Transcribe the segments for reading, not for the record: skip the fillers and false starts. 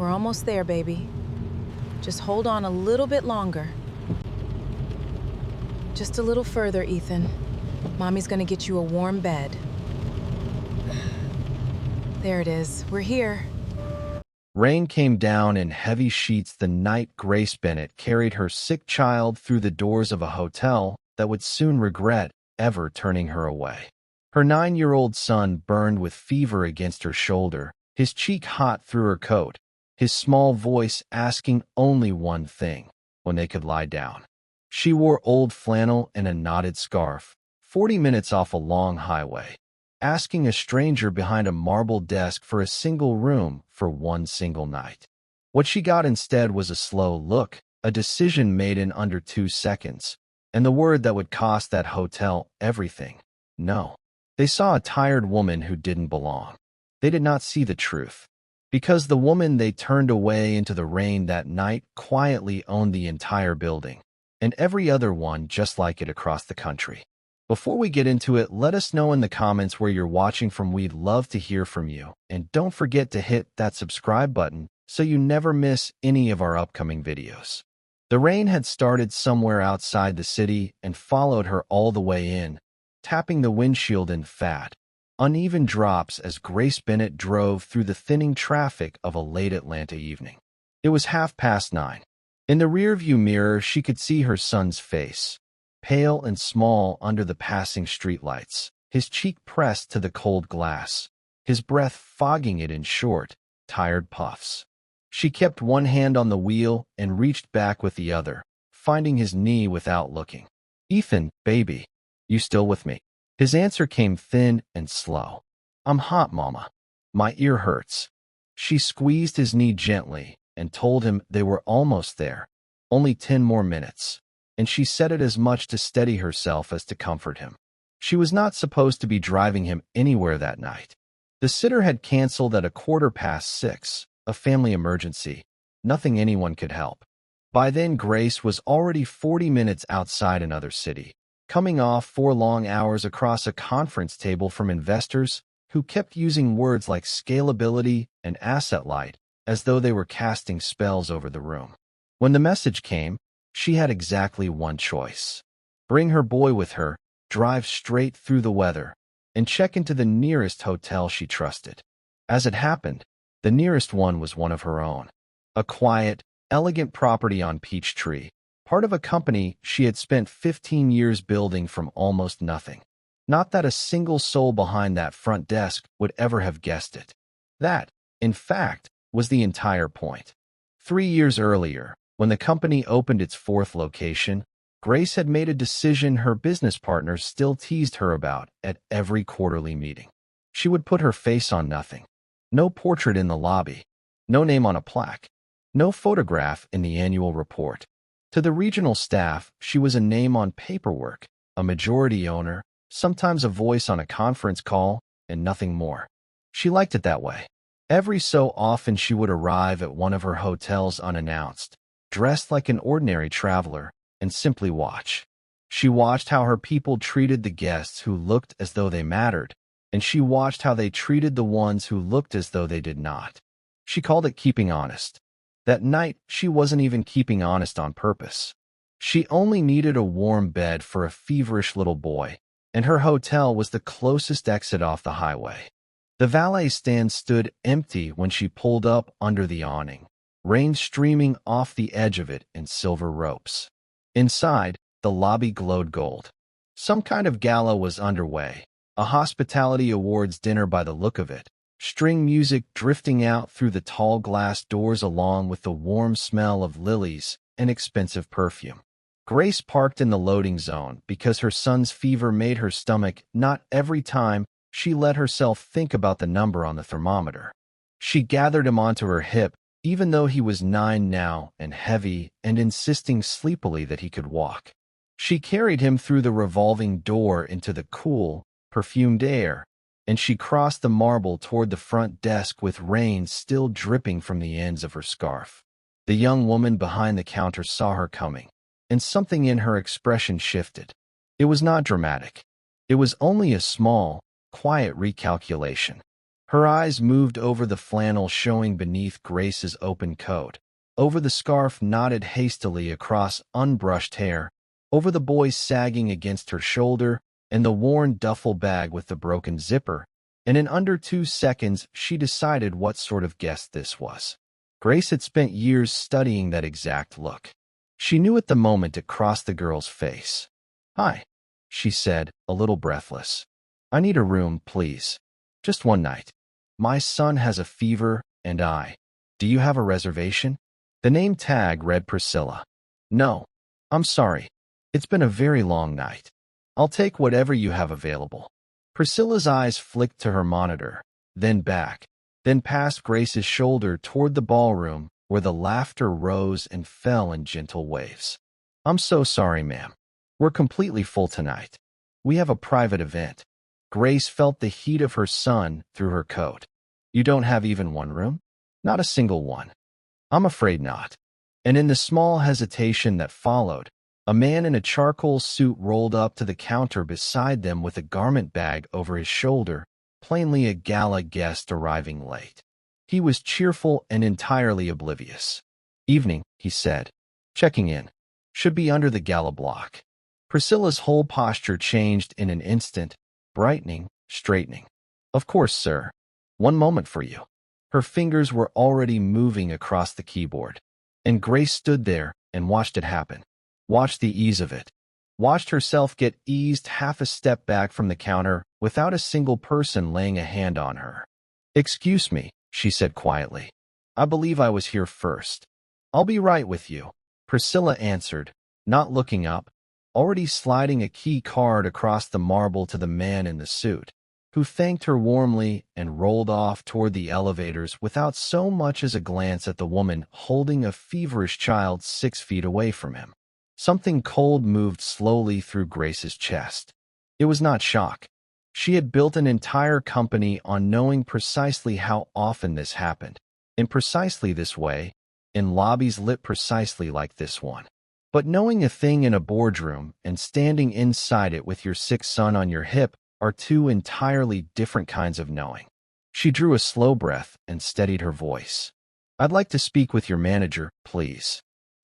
We're almost there, baby. Just hold on a little bit longer. Just a little further, Ethan. Mommy's gonna get you a warm bed. There it is. We're here. Rain came down in heavy sheets the night Grace Bennett carried her sick child through the doors of a hotel that would soon regret ever turning her away. Her 9-year-old son burned with fever against her shoulder, his cheek hot through her coat, his small voice asking only one thing: when they could lie down. She wore old flannel and a knotted scarf, 40 minutes off a long highway, asking a stranger behind a marble desk for a single room for one single night. What she got instead was a slow look, a decision made in under 2 seconds, and the word that would cost that hotel everything: no. They saw a tired woman who didn't belong. They did not see the truth, because the woman they turned away into the rain that night quietly owned the entire building, and every other one just like it across the country. Before we get into it, let us know in the comments where you're watching from. We'd love to hear from you, and don't forget to hit that subscribe button so you never miss any of our upcoming videos. The rain had started somewhere outside the city and followed her all the way in, tapping the windshield in fat, uneven drops as Grace Bennett drove through the thinning traffic of a late Atlanta evening. It was 9:30. In the rearview mirror, she could see her son's face, pale and small under the passing streetlights, his cheek pressed to the cold glass, his breath fogging it in short, tired puffs. She kept one hand on the wheel and reached back with the other, finding his knee without looking. "Ethan, baby, you still with me?" His answer came thin and slow. "I'm hot, Mama. My ear hurts." She squeezed his knee gently and told him they were almost there, only 10 more minutes, and she said it as much to steady herself as to comfort him. She was not supposed to be driving him anywhere that night. The sitter had canceled at 6:15, a family emergency, nothing anyone could help. By then, Grace was already 40 minutes outside another city, coming off 4 long hours across a conference table from investors who kept using words like scalability and asset light as though they were casting spells over the room. When the message came, she had exactly one choice: bring her boy with her, drive straight through the weather, and check into the nearest hotel she trusted. As it happened, the nearest one was one of her own, a quiet, elegant property on Peachtree, part of a company she had spent 15 years building from almost nothing. Not that a single soul behind that front desk would ever have guessed it. That, in fact, was the entire point. 3 years earlier, when the company opened its 4th location, Grace had made a decision her business partners still teased her about at every quarterly meeting. She would put her face on nothing. No portrait in the lobby, no name on a plaque, no photograph in the annual report. To the regional staff, she was a name on paperwork, a majority owner, sometimes a voice on a conference call, and nothing more. She liked it that way. Every so often she would arrive at one of her hotels unannounced, dressed like an ordinary traveler, and simply watch. She watched how her people treated the guests who looked as though they mattered, and she watched how they treated the ones who looked as though they did not. She called it keeping honest. That night, she wasn't even keeping honest on purpose. She only needed a warm bed for a feverish little boy, and her hotel was the closest exit off the highway. The valet stand stood empty when she pulled up under the awning, rain streaming off the edge of it in silver ropes. Inside, the lobby glowed gold. Some kind of gala was underway, a hospitality awards dinner by the look of it, string music drifting out through the tall glass doors along with the warm smell of lilies and expensive perfume. Grace parked in the loading zone because her son's fever made her stomach knot every time she let herself think about the number on the thermometer. She gathered him onto her hip, even though he was 9 now and heavy and insisting sleepily that he could walk. She carried him through the revolving door into the cool, perfumed air, and she crossed the marble toward the front desk with rain still dripping from the ends of her scarf. The young woman behind the counter saw her coming, and something in her expression shifted. It was not dramatic. It was only a small, quiet recalculation. Her eyes moved over the flannel showing beneath Grace's open coat, over the scarf knotted hastily across unbrushed hair, over the boy sagging against her shoulder, and the worn duffel bag with the broken zipper, and in under 2 seconds she decided what sort of guest this was. Grace had spent years studying that exact look. She knew at the moment it crossed the girl's face. "Hi," she said, a little breathless. "I need a room, please. Just one night. My son has a fever, and Do you have a reservation?" The name tag read Priscilla. "No. I'm sorry. It's been a very long night. I'll take whatever you have available." Priscilla's eyes flicked to her monitor, then back, then past Grace's shoulder toward the ballroom, where the laughter rose and fell in gentle waves. "I'm so sorry, ma'am. We're completely full tonight. We have a private event." Grace felt the heat of her son through her coat. "You don't have even one room?" "Not a single one." "I'm afraid not." And in the small hesitation that followed, a man in a charcoal suit rolled up to the counter beside them with a garment bag over his shoulder, plainly a gala guest arriving late. He was cheerful and entirely oblivious. "Evening," he said. "Checking in. Should be under the gala block." Priscilla's whole posture changed in an instant, brightening, straightening. "Of course, sir. One moment for you." Her fingers were already moving across the keyboard, and Grace stood there and watched it happen. Watched the ease of it. Watched herself get eased half a step back from the counter without a single person laying a hand on her. "Excuse me," she said quietly. "I believe I was here first." "I'll be right with you," Priscilla answered, not looking up, already sliding a key card across the marble to the man in the suit, who thanked her warmly and rolled off toward the elevators without so much as a glance at the woman holding a feverish child 6 feet away from him. Something cold moved slowly through Grace's chest. It was not shock. She had built an entire company on knowing precisely how often this happened, in precisely this way, in lobbies lit precisely like this one. But knowing a thing in a boardroom and standing inside it with your sick son on your hip are 2 entirely different kinds of knowing. She drew a slow breath and steadied her voice. "I'd like to speak with your manager, please."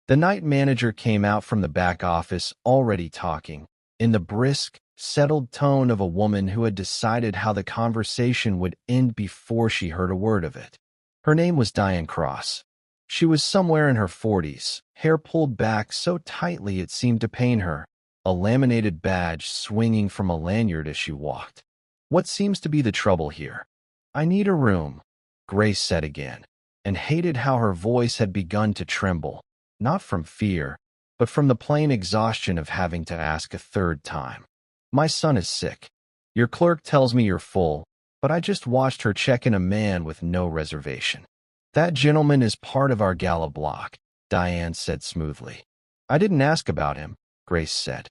The night manager came out from the back office already talking, in the brisk, settled tone of a woman who had decided how the conversation would end before she heard a word of it. Her name was Diane Cross. She was somewhere in her 40s, hair pulled back so tightly it seemed to pain her, a laminated badge swinging from a lanyard as she walked. "What seems to be the trouble here?" "I need a room," Grace said again, and hated how her voice had begun to tremble, not from fear, but from the plain exhaustion of having to ask a third time. "My son is sick. Your clerk tells me you're full, but I just watched her check in a man with no reservation." "That gentleman is part of our gala block," Diane said smoothly. "I didn't ask about him," Grace said.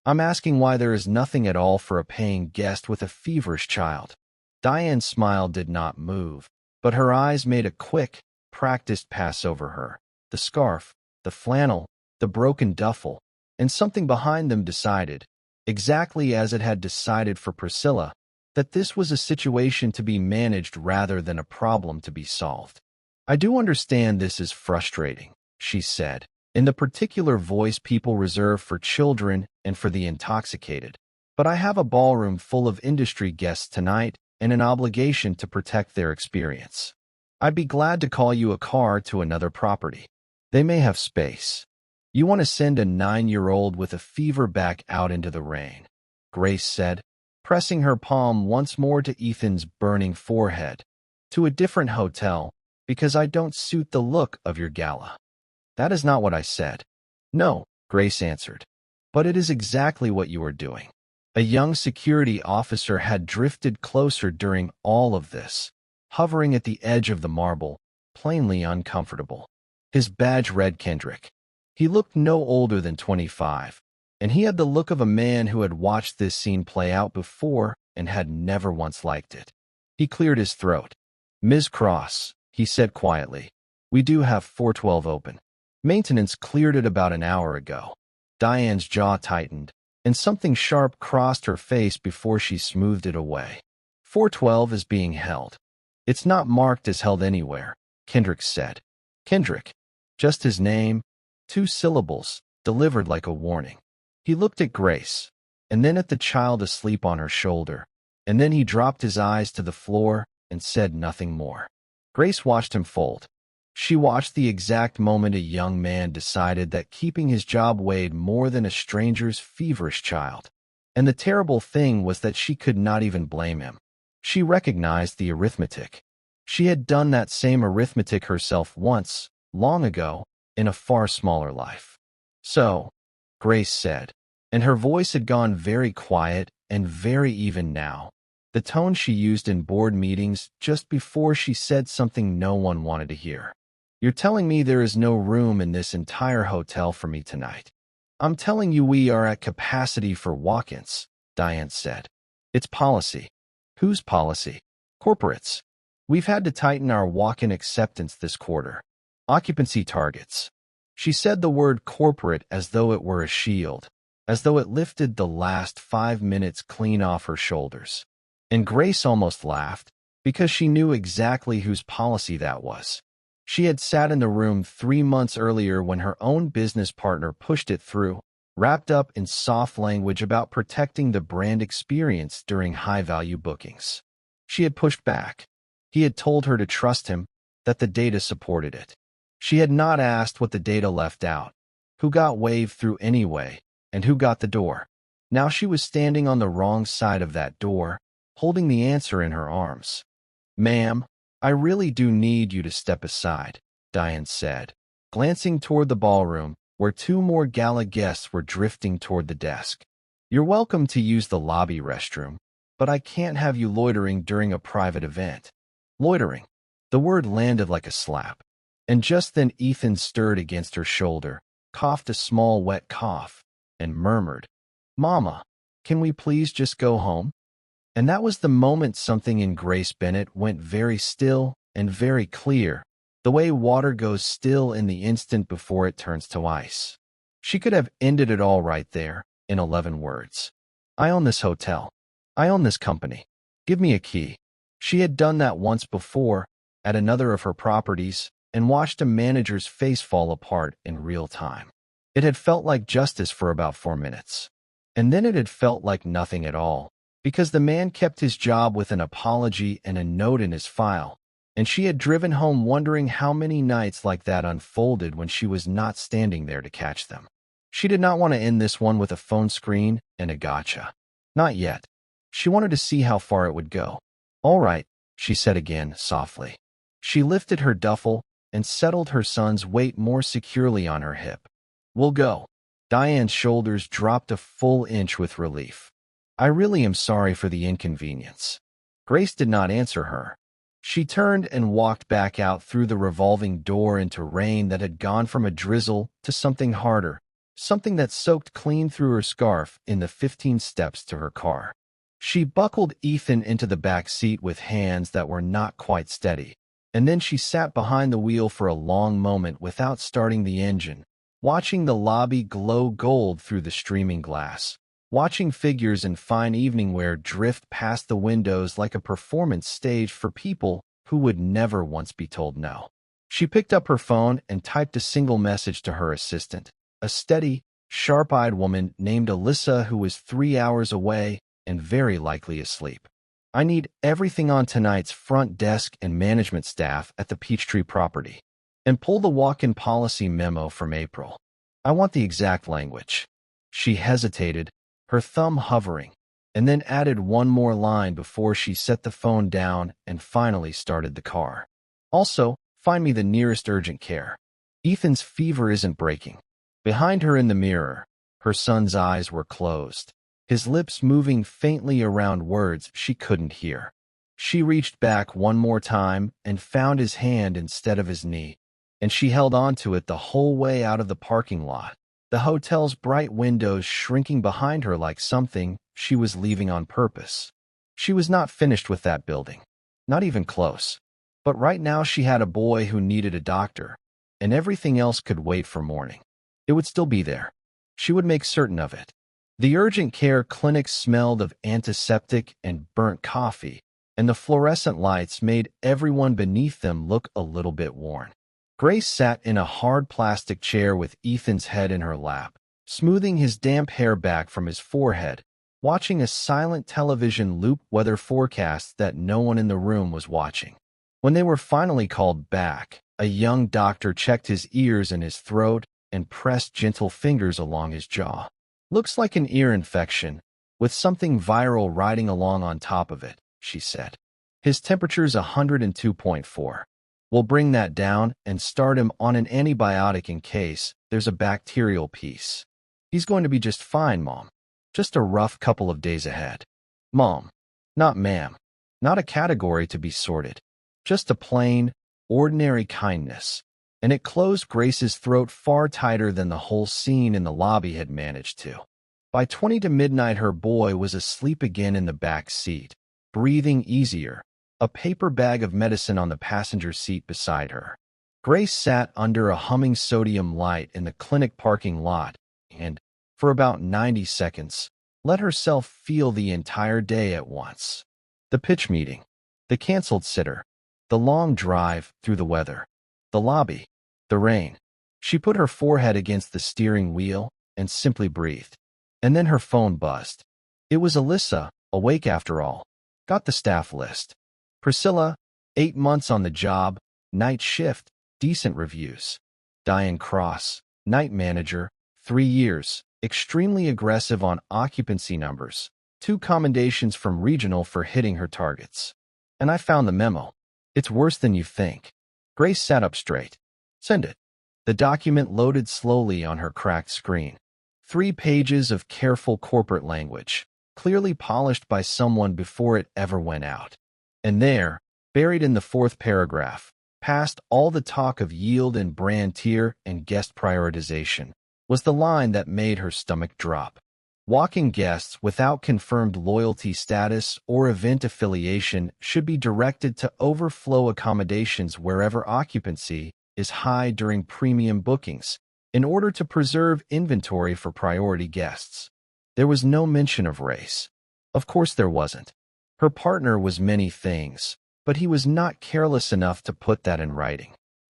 "I'm asking why there is nothing at all for a paying guest with a feverish child." Diane's smile did not move, but her eyes made a quick, practiced pass over her. The scarf, the flannel, the broken duffel, and something behind them decided, exactly as it had decided for Priscilla, that this was a situation to be managed rather than a problem to be solved. "I do understand this is frustrating," she said, in the particular voice people reserve for children and for the intoxicated, "but I have a ballroom full of industry guests tonight and an obligation to protect their experience. I'd be glad to call you a car to another property. They may have space." "You want to send a 9-year-old with a fever back out into the rain," Grace said, pressing her palm once more to Ethan's burning forehead. "To a different hotel, because I don't suit the look of your gala." "That is not what I said." "No," Grace answered. "But it is exactly what you are doing." A young security officer had drifted closer during all of this, hovering at the edge of the marble, plainly uncomfortable. His badge read Kendrick. He looked no older than 25, and he had the look of a man who had watched this scene play out before and had never once liked it. He cleared his throat. "Ms. Cross," he said quietly, "we do have 412 open. Maintenance cleared it about an hour ago." Diane's jaw tightened, and something sharp crossed her face before she smoothed it away. 412 is being held. It's not marked as held anywhere, Kendrick said. Kendrick. Just his name, 2 syllables, delivered like a warning. He looked at Grace, and then at the child asleep on her shoulder, and then he dropped his eyes to the floor and said nothing more. Grace watched him fold. She watched the exact moment a young man decided that keeping his job weighed more than a stranger's feverish child. And the terrible thing was that she could not even blame him. She recognized the arithmetic. She had done that same arithmetic herself once, long ago, in a far smaller life. So, Grace said, and her voice had gone very quiet and very even now, the tone she used in board meetings just before she said something no one wanted to hear. You're telling me there is no room in this entire hotel for me tonight. I'm telling you we are at capacity for walk-ins, Diane said. It's policy. Whose policy? Corporates. We've had to tighten our walk-in acceptance this quarter. Occupancy targets. She said the word corporate as though it were a shield, as though it lifted the last 5 minutes clean off her shoulders. And Grace almost laughed, because she knew exactly whose policy that was. She had sat in the room 3 months earlier when her own business partner pushed it through, wrapped up in soft language about protecting the brand experience during high-value bookings. She had pushed back. He had told her to trust him, that the data supported it. She had not asked what the data left out, who got waved through anyway, and who got the door. Now she was standing on the wrong side of that door, holding the answer in her arms. Ma'am, I really do need you to step aside, Diane said, glancing toward the ballroom, where 2 more gala guests were drifting toward the desk. You're welcome to use the lobby restroom, but I can't have you loitering during a private event. Loitering. The word landed like a slap. And just then Ethan stirred against her shoulder, coughed a small wet cough, and murmured, Mama, can we please just go home? And that was the moment something in Grace Bennett went very still and very clear, the way water goes still in the instant before it turns to ice. She could have ended it all right there, in 11 words. I own this hotel. I own this company. Give me a key. She had done that once before, at another of her properties, and watched a manager's face fall apart in real time. It had felt like justice for about 4 minutes. And then it had felt like nothing at all, because the man kept his job with an apology and a note in his file, and she had driven home wondering how many nights like that unfolded when she was not standing there to catch them. She did not want to end this one with a phone screen and a gotcha. Not yet. She wanted to see how far it would go. All right, she said again, softly. She lifted her duffel and settled her son's weight more securely on her hip. We'll go. Diane's shoulders dropped a full inch with relief. I really am sorry for the inconvenience. Grace did not answer her. She turned and walked back out through the revolving door into rain that had gone from a drizzle to something harder, something that soaked clean through her scarf in the 15 steps to her car. She buckled Ethan into the back seat with hands that were not quite steady, and then she sat behind the wheel for a long moment without starting the engine, watching the lobby glow gold through the streaming glass, watching figures in fine evening wear drift past the windows like a performance stage for people who would never once be told no. She picked up her phone and typed a single message to her assistant, a steady, sharp-eyed woman named Alyssa who was 3 hours away and very likely asleep. I need everything on tonight's front desk and management staff at the Peachtree property. And pull the walk-in policy memo from April. I want the exact language. She hesitated, her thumb hovering, and then added one more line before she set the phone down and finally started the car. Also, find me the nearest urgent care. Ethan's fever isn't breaking. Behind her in the mirror, her son's eyes were closed, his lips moving faintly around words she couldn't hear. She reached back one more time and found his hand instead of his knee, and she held on to it the whole way out of the parking lot, the hotel's bright windows shrinking behind her like something she was leaving on purpose. She was not finished with that building, not even close. But right now she had a boy who needed a doctor, and everything else could wait for morning. It would still be there. She would make certain of it. The urgent care clinic smelled of antiseptic and burnt coffee, and the fluorescent lights made everyone beneath them look a little bit worn. Grace sat in a hard plastic chair with Ethan's head in her lap, smoothing his damp hair back from his forehead, watching a silent television loop weather forecast that no one in the room was watching. When they were finally called back, a young doctor checked his ears and his throat and pressed gentle fingers along his jaw. "Looks like an ear infection, with something viral riding along on top of it," she said. "His temperature's 102.4. We'll bring that down and start him on an antibiotic in case there's a bacterial piece. He's going to be just fine, Mom. Just a rough couple of days ahead." "Mom." "Not ma'am. Not a category to be sorted. Just a plain, ordinary kindness." And it closed Grace's throat far tighter than the whole scene in the lobby had managed to. By 20 to midnight, her boy was asleep again in the back seat, breathing easier, a paper bag of medicine on the passenger seat beside her. Grace sat under a humming sodium light in the clinic parking lot and, for about 90 seconds, let herself feel the entire day at once. The pitch meeting, the canceled sitter, the long drive through the weather, the lobby, the rain. She put her forehead against the steering wheel and simply breathed. And then her phone buzzed. It was Alyssa, awake after all. Got the staff list. Priscilla, 8 months on the job, night shift, decent reviews. Diane Cross, night manager, 3 years, extremely aggressive on occupancy numbers, 2 commendations from regional for hitting her targets. And I found the memo. It's worse than you think. Grace sat up straight. "Send it." The document loaded slowly on her cracked screen. 3 pages of careful corporate language, clearly polished by someone before it ever went out. And there, buried in the 4th paragraph, past all the talk of yield and brand tier and guest prioritization, was the line that made her stomach drop. Walk-in guests without confirmed loyalty status or event affiliation should be directed to overflow accommodations wherever occupancy is high during premium bookings, in order to preserve inventory for priority guests. There was no mention of race. Of course there wasn't. Her partner was many things, but he was not careless enough to put that in writing.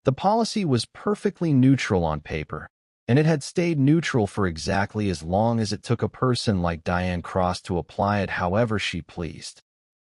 The policy was perfectly neutral on paper, and it had stayed neutral for exactly as long as it took a person like Diane Cross to apply it however she pleased,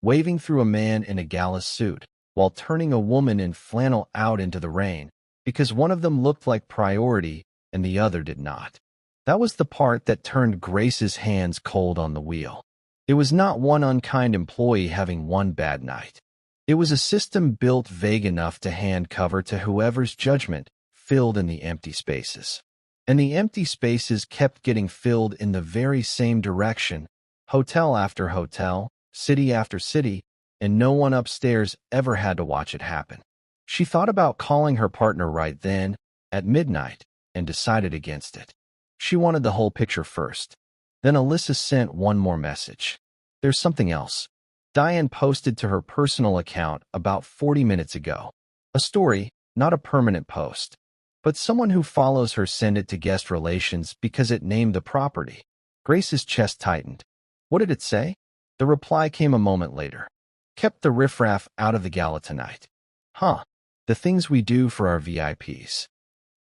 waving through a man in a gala suit while turning a woman in flannel out into the rain because one of them looked like priority and the other did not. That was the part that turned Grace's hands cold on the wheel. It was not one unkind employee having one bad night. It was a system built vague enough to hand cover to whoever's judgment filled in the empty spaces. And the empty spaces kept getting filled in the very same direction, hotel after hotel, city after city, and no one upstairs ever had to watch it happen. She thought about calling her partner right then, at midnight, and decided against it. She wanted the whole picture first. Then Alyssa sent one more message. "There's something else." Diane posted to her personal account about 40 minutes ago. A story, not a permanent post. But someone who follows her sent it to guest relations because it named the property. Grace's chest tightened. What did it say? The reply came a moment later. "Kept the riffraff out of the gala tonight." Huh. The things we do for our VIPs.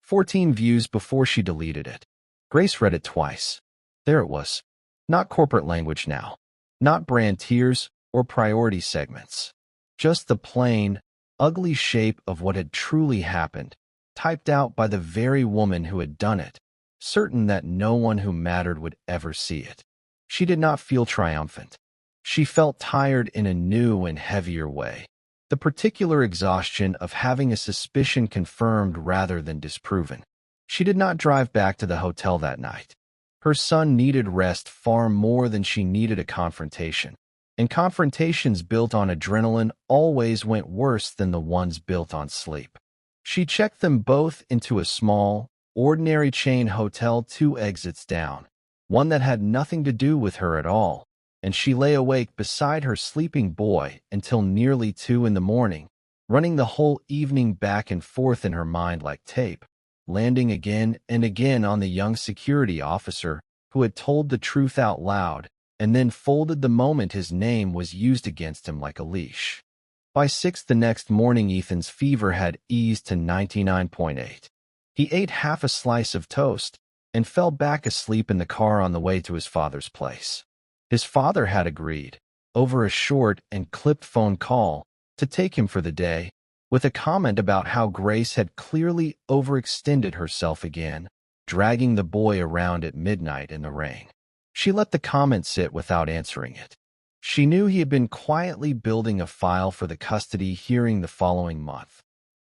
14 views before she deleted it. Grace read it twice. There it was. Not corporate language now. Not brand tiers or priority segments. Just the plain, ugly shape of what had truly happened, typed out by the very woman who had done it, certain that no one who mattered would ever see it. She did not feel triumphant. She felt tired in a new and heavier way. The particular exhaustion of having a suspicion confirmed rather than disproven. She did not drive back to the hotel that night. Her son needed rest far more than she needed a confrontation. And confrontations built on adrenaline always went worse than the ones built on sleep. She checked them both into a small, ordinary chain hotel 2 exits down, one that had nothing to do with her at all, and she lay awake beside her sleeping boy until nearly 2 in the morning, running the whole evening back and forth in her mind like tape, landing again and again on the young security officer who had told the truth out loud and then folded the moment his name was used against him like a leash. By 6 the next morning, Ethan's fever had eased to 99.8. He ate half a slice of toast and fell back asleep in the car on the way to his father's place. His father had agreed, over a short and clipped phone call, to take him for the day, with a comment about how Grace had clearly overextended herself again, dragging the boy around at midnight in the rain. She let the comment sit without answering it. She knew he had been quietly building a file for the custody hearing the following month.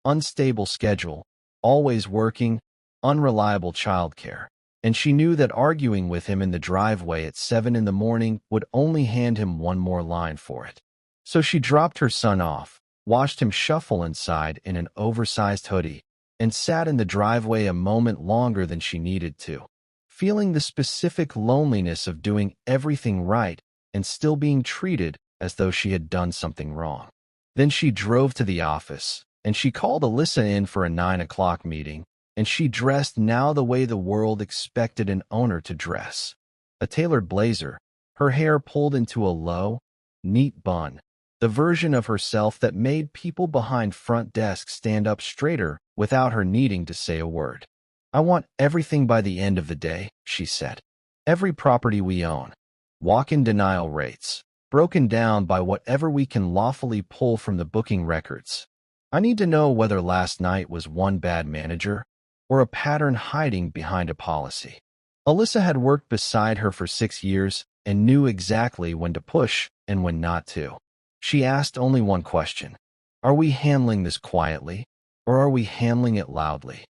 Unstable schedule, always working, unreliable childcare, and she knew that arguing with him in the driveway at 7 in the morning would only hand him one more line for it. So she dropped her son off, watched him shuffle inside in an oversized hoodie, and sat in the driveway a moment longer than she needed to, feeling the specific loneliness of doing everything right and still being treated as though she had done something wrong. Then she drove to the office, and she called Alyssa in for a 9 o'clock meeting, and she dressed now the way the world expected an owner to dress. A tailored blazer, her hair pulled into a low, neat bun, the version of herself that made people behind front desks stand up straighter without her needing to say a word. "I want everything by the end of the day," she said. "Every property we own. Walk-in denial rates, broken down by whatever we can lawfully pull from the booking records. I need to know whether last night was one bad manager or a pattern hiding behind a policy." Alyssa had worked beside her for 6 years and knew exactly when to push and when not to. She asked only one question: are we handling this quietly, or are we handling it loudly?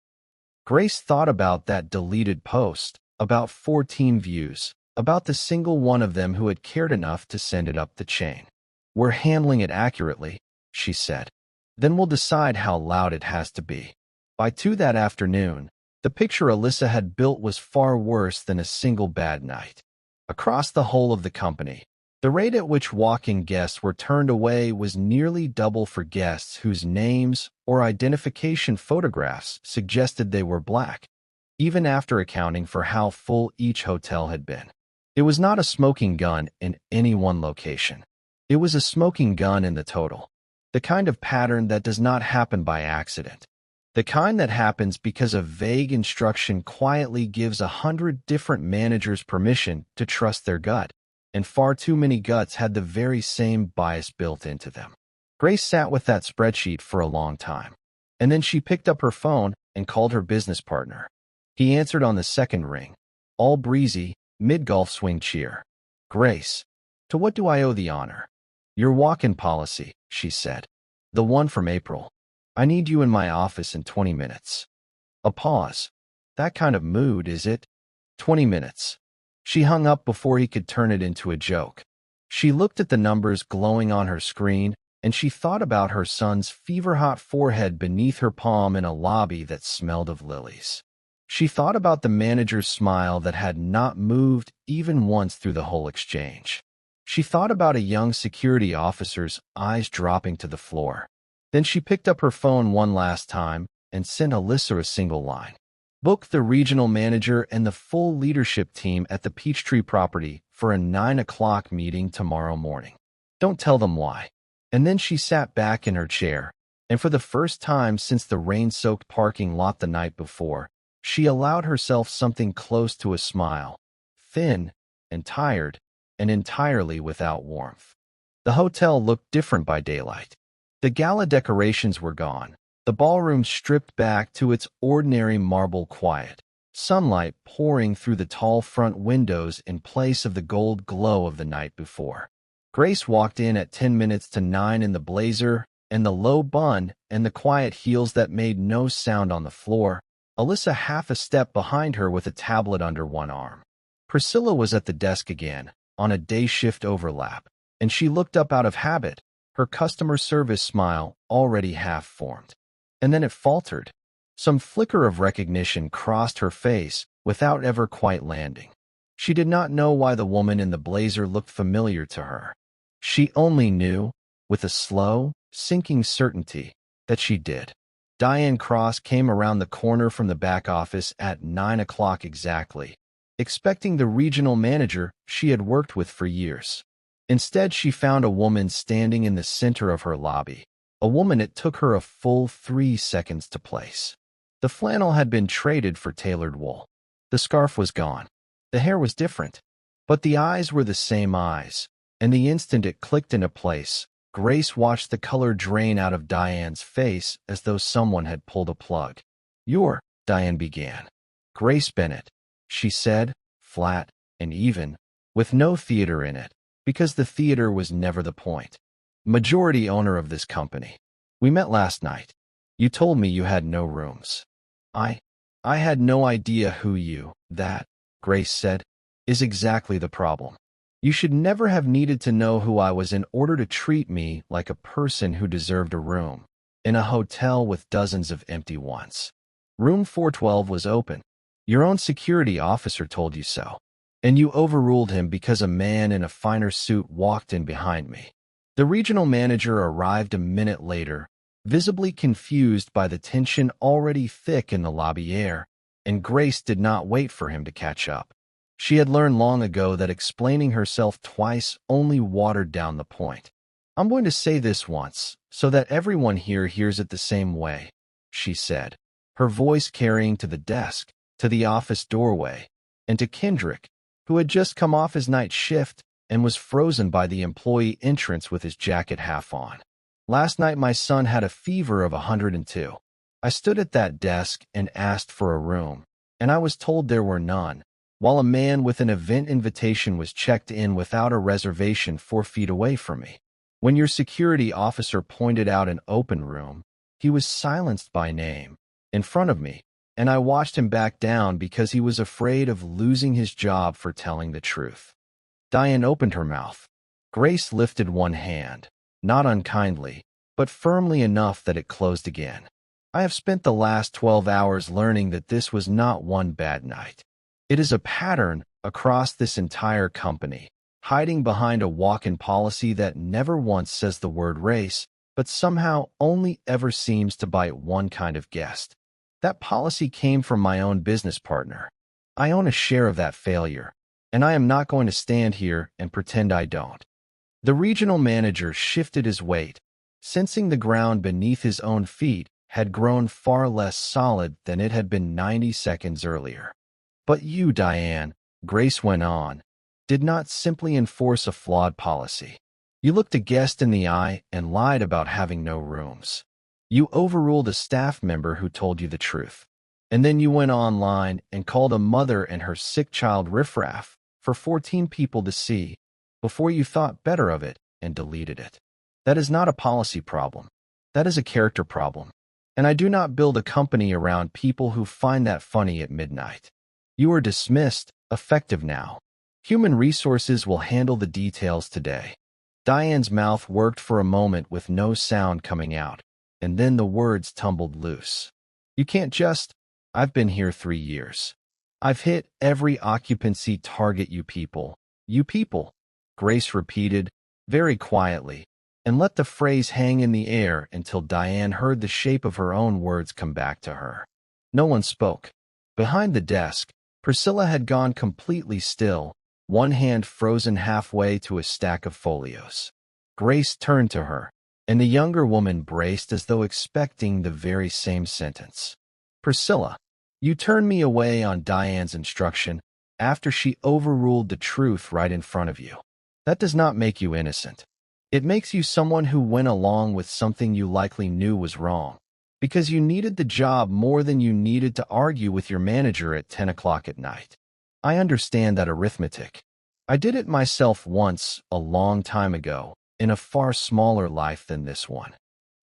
Grace thought about that deleted post, about 14 views, about the single one of them who had cared enough to send it up the chain. "We're handling it accurately," she said. "Then we'll decide how loud it has to be." By 2 that afternoon, the picture Alyssa had built was far worse than a single bad night. Across the whole of the company, the rate at which walk-in guests were turned away was nearly double for guests whose names or identification photographs suggested they were Black, even after accounting for how full each hotel had been. It was not a smoking gun in any one location. It was a smoking gun in the total. The kind of pattern that does not happen by accident. The kind that happens because a vague instruction quietly gives 100 different managers permission to trust their gut, and far too many guts had the very same bias built into them. Grace sat with that spreadsheet for a long time, and then she picked up her phone and called her business partner. He answered on the second ring, all breezy, mid-golf swing cheer. "Grace, to what do I owe the honor?" "Your walk-in policy," she said. "The one from April. I need you in my office in 20 minutes. A pause. "That kind of mood, is it? 20 minutes. She hung up before he could turn it into a joke. She looked at the numbers glowing on her screen, and she thought about her son's fever-hot forehead beneath her palm in a lobby that smelled of lilies. She thought about the manager's smile that had not moved even once through the whole exchange. She thought about a young security officer's eyes dropping to the floor. Then she picked up her phone one last time and sent Alyssa a single line. "Book the regional manager and the full leadership team at the Peachtree property for a 9 o'clock meeting tomorrow morning. Don't tell them why." And then she sat back in her chair, and for the first time since the rain-soaked parking lot the night before, she allowed herself something close to a smile, thin and tired and entirely without warmth. The hotel looked different by daylight. The gala decorations were gone, the ballroom stripped back to its ordinary marble quiet, sunlight pouring through the tall front windows in place of the gold glow of the night before. Grace walked in at 10 minutes to 9 in the blazer and the low bun and the quiet heels that made no sound on the floor, Alyssa half a step behind her with a tablet under one arm. Priscilla was at the desk again, on a day shift overlap, and she looked up out of habit, her customer service smile already half formed. And then it faltered. Some flicker of recognition crossed her face without ever quite landing. She did not know why the woman in the blazer looked familiar to her. She only knew, with a slow, sinking certainty, that she did. Diane Cross came around the corner from the back office at 9 o'clock exactly, expecting the regional manager she had worked with for years. Instead, she found a woman standing in the center of her lobby, a woman it took her a full 3 seconds to place. The flannel had been traded for tailored wool. The scarf was gone. The hair was different. But the eyes were the same eyes, and the instant it clicked into place, Grace watched the color drain out of Diane's face as though someone had pulled a plug. "You're," Diane began. "Grace Bennett," she said, flat and even, with no theater in it, because the theater was never the point. "Majority owner of this company. We met last night. You told me you had no rooms." I had no idea who that," Grace said, "is exactly the problem. You should never have needed to know who I was in order to treat me like a person who deserved a room in a hotel with dozens of empty ones. Room 412 was open. Your own security officer told you so. And you overruled him because a man in a finer suit walked in behind me." The regional manager arrived a minute later, visibly confused by the tension already thick in the lobby air, and Grace did not wait for him to catch up. She had learned long ago that explaining herself twice only watered down the point. "I'm going to say this once, so that everyone here hears it the same way," she said, her voice carrying to the desk, to the office doorway, and to Kendrick, who had just come off his night shift and was frozen by the employee entrance with his jacket half on. "Last night my son had a fever of 102. I stood at that desk and asked for a room, and I was told there were none, while a man with an event invitation was checked in without a reservation 4 feet away from me. When your security officer pointed out an open room, he was silenced by name, in front of me, and I watched him back down because he was afraid of losing his job for telling the truth." Diane opened her mouth. Grace lifted one hand, not unkindly, but firmly enough that it closed again. "I have spent the last 12 hours learning that this was not one bad night. It is a pattern across this entire company, hiding behind a walk-in policy that never once says the word race, but somehow only ever seems to bite one kind of guest. That policy came from my own business partner. I own a share of that failure, and I am not going to stand here and pretend I don't." The regional manager shifted his weight, sensing the ground beneath his own feet had grown far less solid than it had been 90 seconds earlier. "But you, Diane," Grace went on, "did not simply enforce a flawed policy. You looked a guest in the eye and lied about having no rooms. You overruled a staff member who told you the truth. And then you went online and called a mother and her sick child riffraff for 14 people to see before you thought better of it and deleted it. That is not a policy problem. That is a character problem. And I do not build a company around people who find that funny at midnight. You are dismissed, effective now. Human resources will handle the details today." Diane's mouth worked for a moment with no sound coming out, and then the words tumbled loose. "You can't just, I've been here 3 years. I've hit every occupancy target you people, Grace repeated, very quietly, and let the phrase hang in the air until Diane heard the shape of her own words come back to her. No one spoke. Behind the desk, Priscilla had gone completely still, one hand frozen halfway to a stack of folios. Grace turned to her, and the younger woman braced as though expecting the very same sentence. "Priscilla, you turned me away on Diane's instruction after she overruled the truth right in front of you. That does not make you innocent. It makes you someone who went along with something you likely knew was wrong, because you needed the job more than you needed to argue with your manager at 10 o'clock at night. I understand that arithmetic. I did it myself once, a long time ago, in a far smaller life than this one."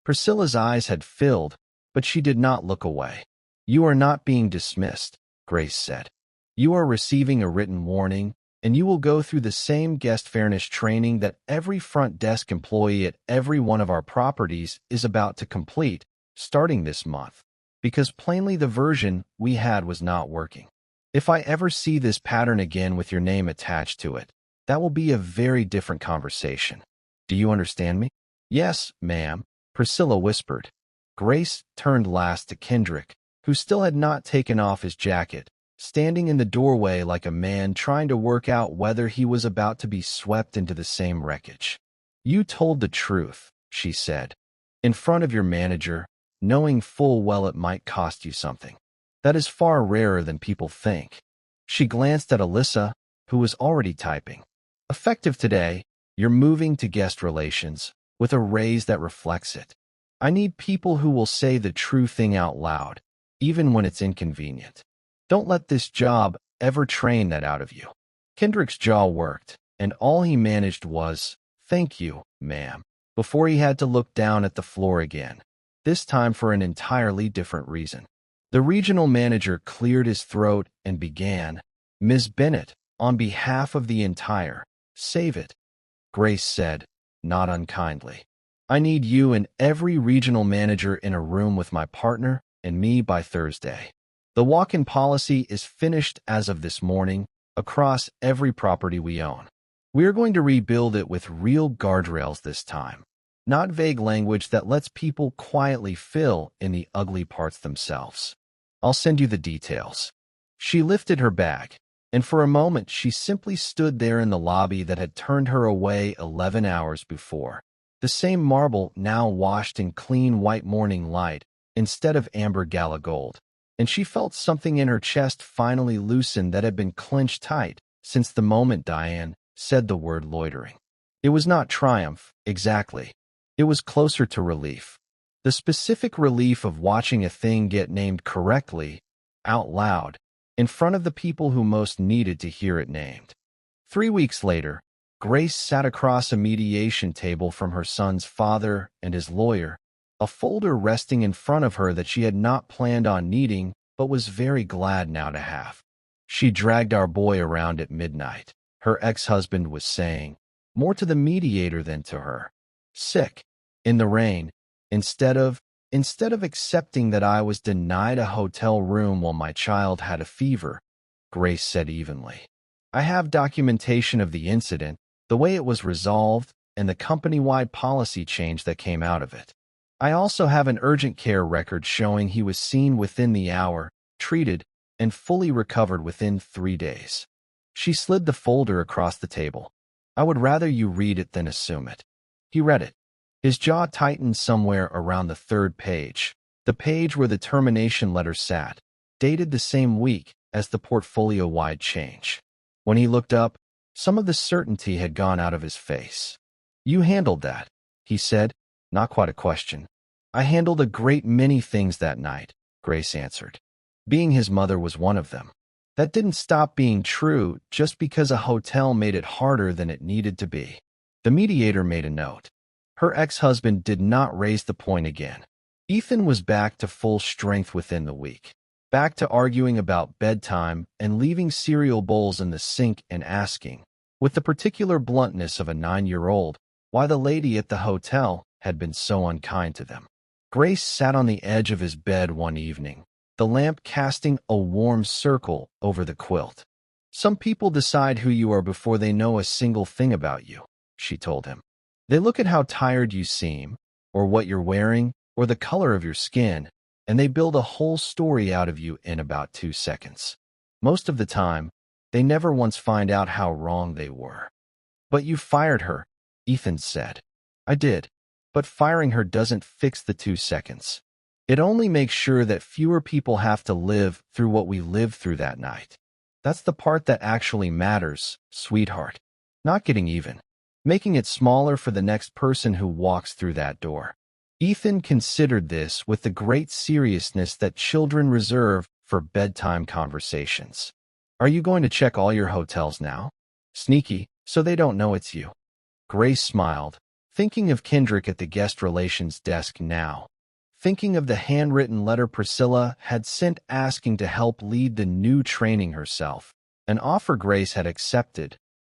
Priscilla's eyes had filled, but she did not look away. "You are not being dismissed," Grace said. "You are receiving a written warning, and you will go through the same guest fairness training that every front desk employee at every one of our properties is about to complete, starting this month, because plainly the version we had was not working. If I ever see this pattern again with your name attached to it, that will be a very different conversation. Do you understand me?" "Yes, ma'am," Priscilla whispered. Grace turned last to Kendrick, who still had not taken off his jacket, standing in the doorway like a man trying to work out whether he was about to be swept into the same wreckage. "You told the truth," she said, "in front of your manager, knowing full well it might cost you something. That is far rarer than people think." She glanced at Alyssa, who was already typing. "Effective today, you're moving to guest relations, with a raise that reflects it. I need people who will say the true thing out loud, even when it's inconvenient. Don't let this job ever train that out of you." Kendrick's jaw worked, and all he managed was, "Thank you, ma'am," before he had to look down at the floor again, this time for an entirely different reason. The regional manager cleared his throat and began, "Ms. Bennett, on behalf of the entire, save it," Grace said, not unkindly. "I need you and every regional manager in a room with my partner and me by Thursday. The walk-in policy is finished as of this morning across every property we own. We are going to rebuild it with real guardrails this time, not vague language that lets people quietly fill in the ugly parts themselves. I'll send you the details." She lifted her bag, and for a moment she simply stood there in the lobby that had turned her away 11 hours before. The same marble now washed in clean white morning light instead of amber gala gold. And she felt something in her chest finally loosen that had been clenched tight since the moment Diane said the word loitering. It was not triumph, exactly. It was closer to relief. The specific relief of watching a thing get named correctly, out loud, in front of the people who most needed to hear it named. 3 weeks later, Grace sat across a mediation table from her son's father and his lawyer, a folder resting in front of her that she had not planned on needing but was very glad now to have. "She dragged our boy around at midnight," her ex-husband was saying, more to the mediator than to her. "Sick, in the rain, instead of accepting that I was denied a hotel room while my child had a fever," Grace said evenly. "I have documentation of the incident, the way it was resolved, and the company-wide policy change that came out of it. I also have an urgent care record showing he was seen within the hour, treated, and fully recovered within 3 days." She slid the folder across the table. "I would rather you read it than assume it." He read it. His jaw tightened somewhere around the 3rd page, the page where the termination letter sat, dated the same week as the portfolio-wide change. When he looked up, some of the certainty had gone out of his face. "You handled that," he said, not quite a question. "I handled a great many things that night," Grace answered. Being his mother was one of them. That didn't stop being true just because a hotel made it harder than it needed to be. The mediator made a note. Her ex-husband did not raise the point again. Ethan was back to full strength within the week. Back to arguing about bedtime and leaving cereal bowls in the sink and asking, with the particular bluntness of a 9-year-old, why the lady at the hotel had been so unkind to them. Grace sat on the edge of his bed one evening, the lamp casting a warm circle over the quilt. "Some people decide who you are before they know a single thing about you," she told him. "They look at how tired you seem, or what you're wearing, or the color of your skin, and they build a whole story out of you in about 2 seconds. Most of the time, they never once find out how wrong they were." "But you fired her," Ethan said. "I did, but firing her doesn't fix the 2 seconds. It only makes sure that fewer people have to live through what we lived through that night. That's the part that actually matters, sweetheart. Not getting even. Making it smaller for the next person who walks through that door." Ethan considered this with the great seriousness that children reserve for bedtime conversations. "Are you going to check all your hotels now? Sneaky, so they don't know it's you." Grace smiled, thinking of Kendrick at the guest relations desk now. Thinking of the handwritten letter Priscilla had sent asking to help lead the new training herself, an offer Grace had accepted.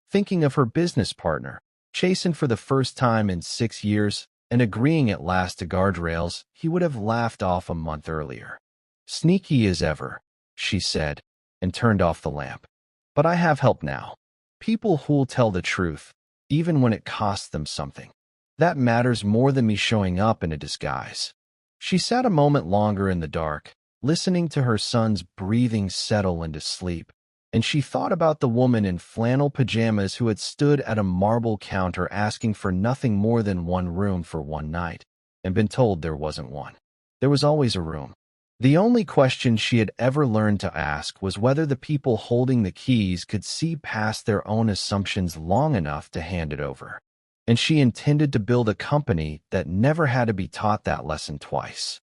Thinking of her business partner, chastened for the first time in 6 years, and agreeing at last to guardrails he would have laughed off a month earlier. "Sneaky as ever," she said, and turned off the lamp. "But I have help now. People who'll tell the truth, even when it costs them something. That matters more than me showing up in a disguise." She sat a moment longer in the dark, listening to her son's breathing settle into sleep, and she thought about the woman in flannel pajamas who had stood at a marble counter asking for nothing more than one room for one night, and been told there wasn't one. There was always a room. The only question she had ever learned to ask was whether the people holding the keys could see past their own assumptions long enough to hand it over. And she intended to build a company that never had to be taught that lesson twice.